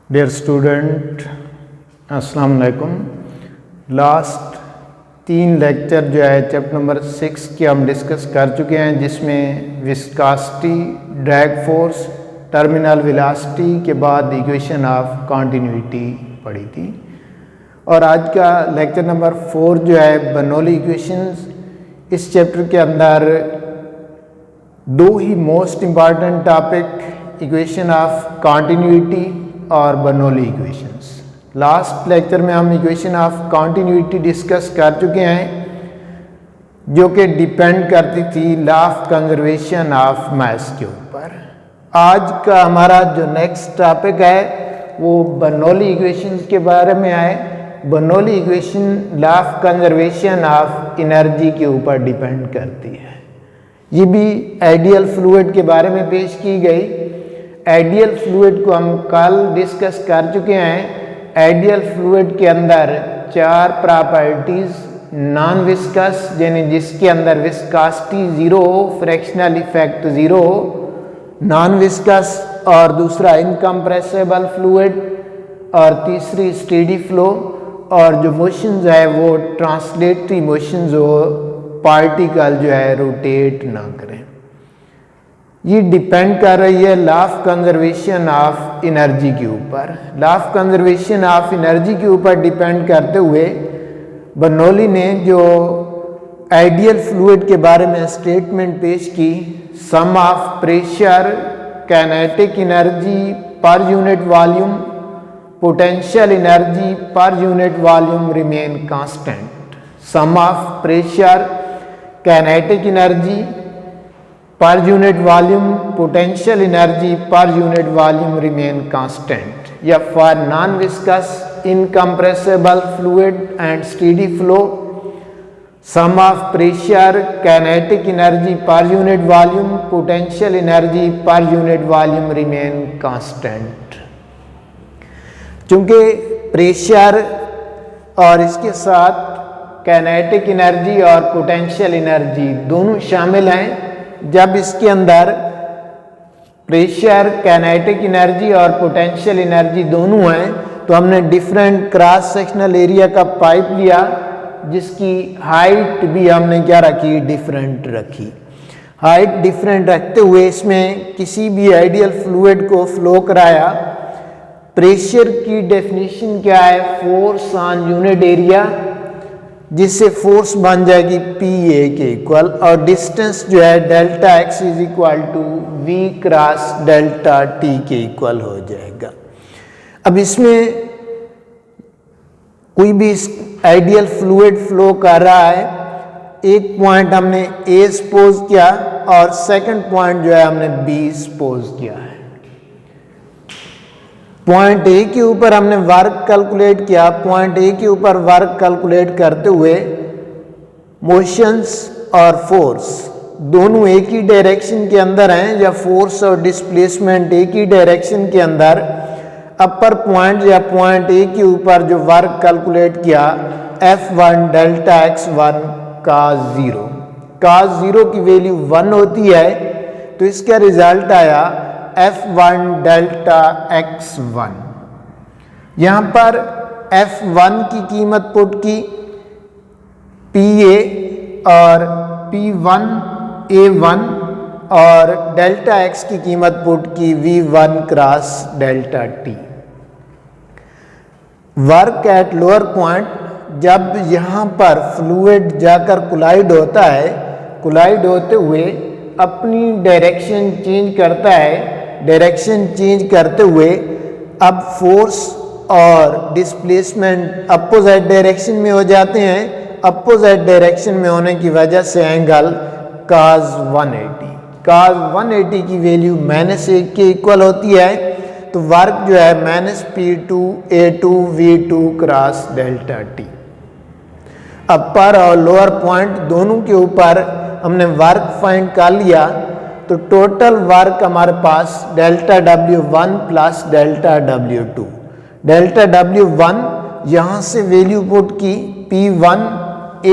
Dear student, अस्सलाम वालेकुम। Last 3 lecture जो है चैप्टर नंबर 6 के हम डिस्कस कर चुके हैं, जिसमें viscosity, drag force, terminal velocity के बाद इक्वेशन ऑफ कंटिन्यूटी पढ़ी थी। और आज का लेक्चर नंबर 4 जो है बर्नौली इक्वेशंस। इस चैप्टर के अंदर 2 ही most important topic, equation of continuity और बर्नौली इक्वेशंस। लास्ट लेक्चर में हम इक्वेशन ऑफ कंटिन्यूटी डिस्कस कर चुके हैं, जो कि डिपेंड करती थी law of conservation of mass के ऊपर। आज का हमारा जो नेक्स्ट टॉपिक है वो बर्नौली इक्वेशंस के बारे में है। Bernoulli equation law of conservation of energy के ऊपर डिपेंड करती है। ये भी आइडियल फ्लूइड के बारे में पेश की गई। आइडियल फ्लूइड को हम कल डिस्कस कर चुके हैं। आइडियल फ्लूइड के अंदर 4 प्रॉपर्टीज नॉन विस्कस, यानी जिसके अंदर विस्कोसिटी 0 हो, फ्रैक्शनल इफेक्ट 0 हो, नॉन विस्कस, और दूसरा इनकम्प्रेसिबल फ्लूइड, और तीसरी स्टेडी फ्लो, और जो मोशंस है वो ट्रांसलेटरी मोशंस हो, पार्टिकल जो है रोटेट ना करें। ये डिपेंड कर रही है law of conservation of energy के ऊपर। Law of conservation of energy के ऊपर डिपेंड करते हुए बर्नौली ने जो आइडियल फ्लूइड के बारे में स्टेटमेंट पेश की, sum of pressure, kinetic energy per unit volume, potential energy per unit volume remain constant. Sum of pressure, kinetic energy per unit volume, potential energy per unit volume remain constant. या for non-viscous, incompressible fluid and steady flow, sum of pressure, kinetic energy per unit volume, potential energy per unit volume remain constant. चूंकि pressure और इसके साथ kinetic energy और potential energy दोनों शामिल हैं, जब इसके अंदर प्रेशर, काइनेटिक एनर्जी और पोटेंशियल एनर्जी दोनों हैं, तो हमने डिफरेंट क्रॉस सेक्शनल एरिया का पाइप लिया, जिसकी हाइट भी हमने क्या रखी, डिफरेंट रखी। हाइट डिफरेंट रखते हुए इसमें किसी भी आइडियल फ्लूइड को फ्लो कराया। प्रेशर की डेफिनेशन क्या है, फोर्स ऑन यूनिट एरिया, जिससे फोर्स बन जाएगी PA के इक्वल, और डिस्टेंस जो है delta x is equal to V cross delta T के इक्वल हो जाएगा। अब इसमें कोई भी आइडियल फ्लूइड फ्लो कर रहा है, एक पॉइंट हमने A सपोज किया और सेकंड पॉइंट जो है हमने B सपोज किया है। पॉइंट A के ऊपर हमने वर्क कैलकुलेट किया। पॉइंट A के ऊपर वर्क कैलकुलेट करते हुए मोशंस और फोर्स दोनों एक ही डायरेक्शन के अंदर हैं, या फोर्स और डिस्प्लेसमेंट एक ही डायरेक्शन के अंदर। अपर पॉइंट या पॉइंट A के ऊपर जो वर्क कैलकुलेट किया, F1 delta x1 cos 0, cos 0 की वैल्यू 1 होती है, तो इसका रिजल्ट आया F1 डेल्टा x1। यहाँ पर F1 की कीमत पुट की PA और P1 A1, और डेल्टा x की कीमत पुट की V1 cross delta T। Work at lower point, जब यहाँ पर फ्लूइड जाकर कोलाइड होता है, कोलाइड होते हुए अपनी डायरेक्शन चेंज करता है, डायरेक्शन चेंज करते हुए अब फोर्स और डिस्प्लेसमेंट अपोजिट डायरेक्शन में हो जाते हैं। अपोजिट डायरेक्शन में होने की वजह से एंगल cos 180, cos 180 की वैल्यू -1 के इक्वल होती है, तो वर्क जो है -P2 A2 V2 cross delta T। अपर और लोअर पॉइंट दोनों के ऊपर हमने वर्क फाइंड कर लिया, तो टोटल वर्क हमारे पास delta W1 plus delta W2। Delta W1 यहाँ से वैल्यू पुट की P1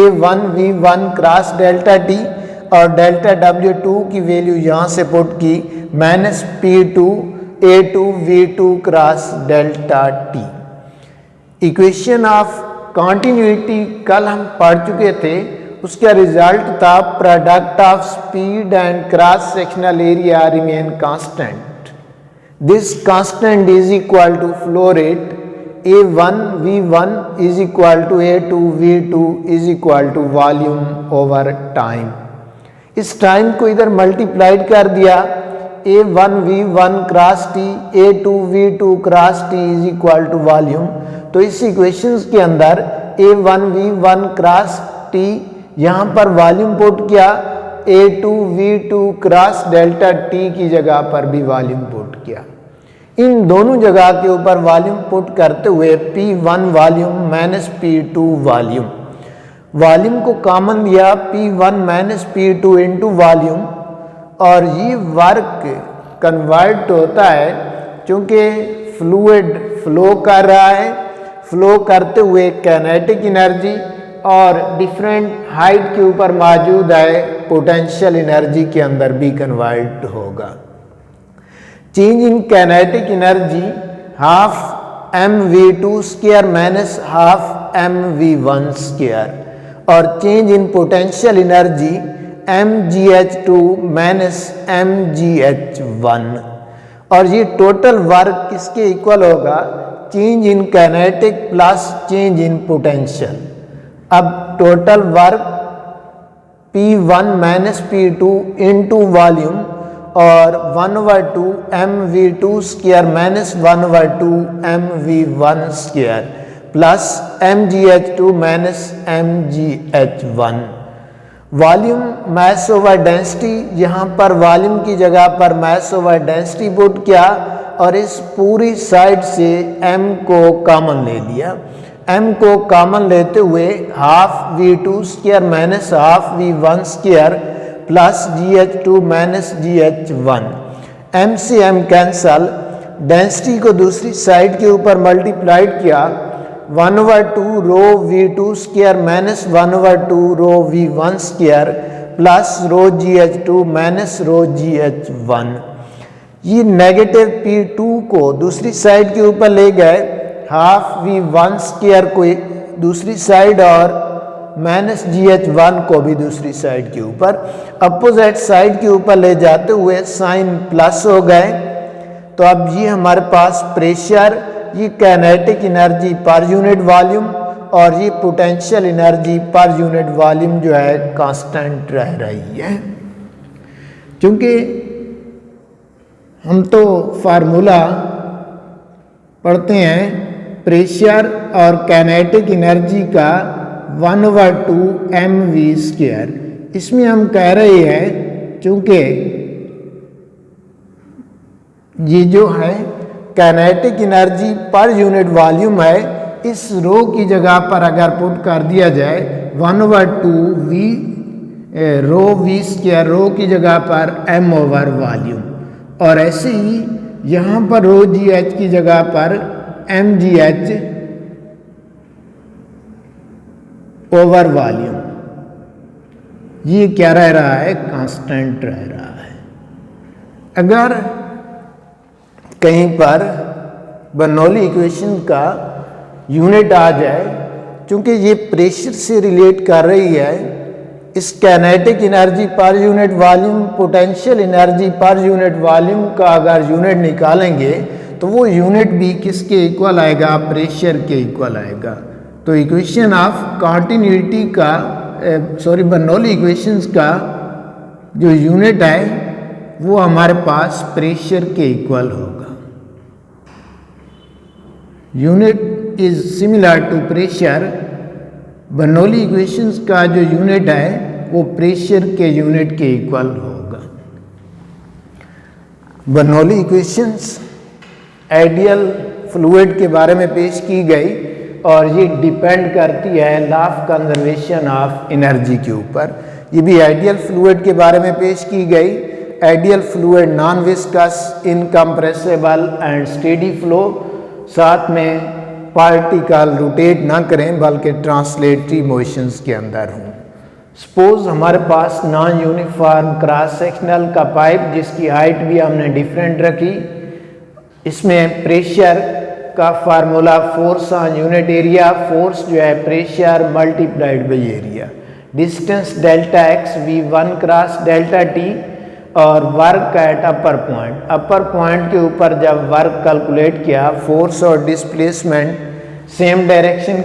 A1 V1 cross delta T, और डेल्टा W2 की वैल्यू यहाँ से पुट की -P2 A2 V2 cross delta T. Equation of continuity कल हम पढ़ चुके थे, उसका रिजल्ट था product of speed and cross sectional area remain constant. This constant is equal to flow rate A1 V1 is equal to A2 V2 is equal to volume over time. इस time को इधर multiplied कर दिया, A1 V1 cross T A2 V2 cross T is equal to volume. तो इस equations के अंदर A1 V1 cross T यहाँ पर वॉल्यूम पुट किया, A2 V2 cross delta T की जगह पर भी वॉल्यूम पुट किया। इन दोनों जगह के ऊपर वॉल्यूम पुट करते हुए P1 volume minus P2 volume, volume को कॉमन दिया P1 minus P2 into volume, और ये वर्क कन्वर्ट होता है क्योंकि फ्लूइड फ्लो कर रहा है, फ्लो करते हुए काइनेटिक एनर्जी और डिफरेंट हाइट के ऊपर मौजूद है पोटेंशियल एनर्जी के अंदर भी कन्वर्ट होगा। Change in kinetic energy half mv2 square minus half mv1 square, और change in potential energy mgh2 minus mgh1, और ये टोटल वर्क किसके इक्वल होगा, change in kinetic plus change in potential. अब total work P1 minus P2 into volume और 1/2 mv2 square minus 1/2 mv1 square plus mgh2 minus mgh1। Volume mass over density, यहाँ पर volume की जगह पर मास over density put किया और इस पूरी साइड से m को कॉमन ले लिया। m को कॉमन लेते हुए half v2 square minus half v1 square plus gh2 minus gh1, m से m कैंसल, डेंसिटी को दूसरी साइड के ऊपर मल्टीप्लाइड किया, 1/2 रो v2 स्क्वायर माइनस 1/2 रो v1 स्क्वायर प्लस रो gh2 माइनस रो gh1। ये नेगेटिव P2 को दूसरी साइड के ऊपर ले गए, हाफ v1 स्क्वायर को दूसरी साइड और माइनस gh1 को भी दूसरी साइड के ऊपर, अपोजिट साइड के ऊपर ले जाते हुए साइन प्लस हो गए। तो अब ये हमारे पास प्रेशर, ये kinetic energy per unit volume और ये potential energy per unit volume जो है कांस्टेंट रह रही है। क्योंकि हम तो फार्मूला पढ़ते हैं प्रेशर और काइनेटिक एनर्जी का 1/2 mv स्क्वायर, इसमें हम कह रहे हैं क्योंकि ये जो है kinetic energy per unit volume है, इस रो की जगह पर अगर पुट कर दिया जाए 1/2 v रो v स्क्वायर, रो की जगह पर m ओवर वॉल्यूम, और ऐसे ही यहाँ पर रो gh की जगह पर mgh ओवर वॉल्यूम, ये क्या रह रहा है, कांस्टेंट रह रहा है। अगर कहीं पर बर्नौली इक्वेशन का यूनिट आ जाए, क्योंकि ये प्रेशर से रिलेट कर रही है, इस kinetic energy per unit volume, potential energy per unit volume का अगर यूनिट निकालेंगे तो वो यूनिट भी किसके इक्वल आएगा, प्रेशर के इक्वल आएगा। तो इक्वेशन ऑफ कॉन्टिन्यूटी का बर्नौली इक्वेशंस का जो यूनिट है वो हमारे पास प्रेशर के इक्वल होगा। Unit is similar to pressure, Bernoulli equations का जो यूनिट है वो प्रेशर के यूनिट के इक्वल होगा। बर्नौली इक्वेशंस आइडियल फ्लूइड के बारे में पेश की गई और ये डिपेंड करती है law of conservation of energy के ऊपर। ये भी आइडियल फ्लूइड के बारे में पेश की गई। Ideal fluid non viscous, incompressible and steady flow, साथ में पार्टिकल रोटेट ना करें बल्कि ट्रांसलेटरी मोशंस के अंदर हों। सपोज हमारे पास नॉन यूनिफॉर्म क्रॉस सेक्शनल का पाइप जिसकी हाइट भी हमने डिफरेंट रखी इसमें प्रेशर का formula force on unit area, force जो है pressure multiplied by area, distance delta X v1 cross delta T और work at upper point. Upper point के ऊपर जब वर्क कैलकुलेट किया, फोर्स और डिस्प्लेसमेंट सेम डायरेक्शन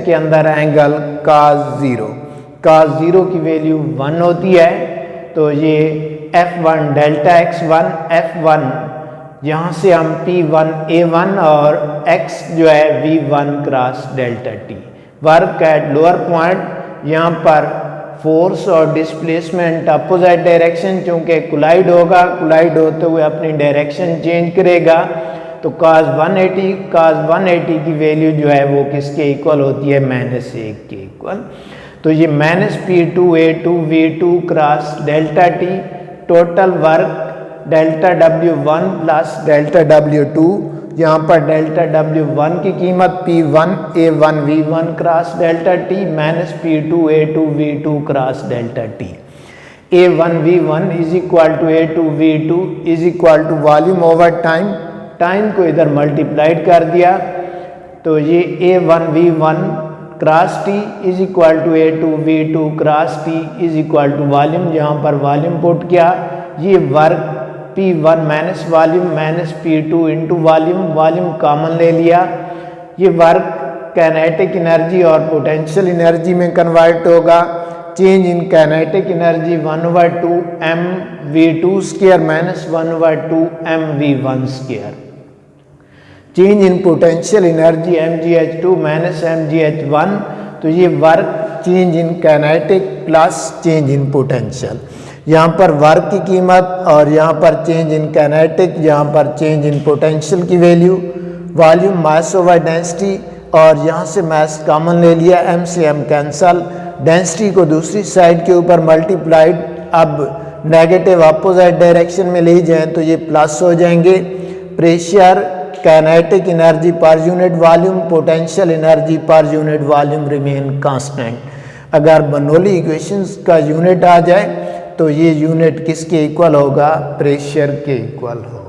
के अंदर एंगल cos 0 की वैल्यू 1 होती है। तो ये F1 डेल्टा x1 F1, यहाँ से हम P1 A1 और x जो है V1 cross delta T. Work at lower point, यहाँ पर फोर्स और डिस्प्लेसमेंट अपोजिट डायरेक्शन, चूँकि कोलाइड होगा, कोलाइड होते हुए अपनी डायरेक्शन चेंज करेगा। तो cos 180 की वैल्यू जो है वो किसके इक्वल होती है, -1 के इक्वल। तो ये -P2A2 V2 cross delta T, total work delta W1 plus delta W2, यहाँ पर डेल्टा W1 की कीमत P1 A1 V1 cross delta T -P2 A2 V2 cross delta T. A1 V1 is equal to A2 V2 is equal to volume over time, time को इधर multiplied कर दिया। तो ये A1 V1 cross T is equal to A2 V2 cross T is equal to volume, जहाँ पर volume put किया। ये work P1 minus volume minus P2 into volume, volume common ले लिया। ये वर्क काइनेटिक एनर्जी और पोटेंशियल एनर्जी में convert होगा। Change in kinetic energy 1/2 m v2 square minus 1/2 m v1 square. Change in potential energy mgh2 minus mgh1। तो ये work change in kinetic plus change in potential, यहाँ पर work की कीमत और यहाँ पर चेंज इन काइनेटिक, यहाँ पर चेंज इन पोटेंशियल की value, volume mass over density, और यहाँ से मास कॉमन ले लिया, m से m कैंसल, डेंसिटी को दूसरी साइड के ऊपर मल्टीप्लाइड। अब नेगेटिव अपोजिट डायरेक्शन में ले जाएं तो ये प्लस हो जाएंगे। Pressure, kinetic energy per unit volume, potential energy per unit volume remain constant. अगर बर्नौली इक्वेशंस का यूनिट आ जाए तो ये यूनिट किसके इक्वल होगा, प्रेशर के इक्वल होगा।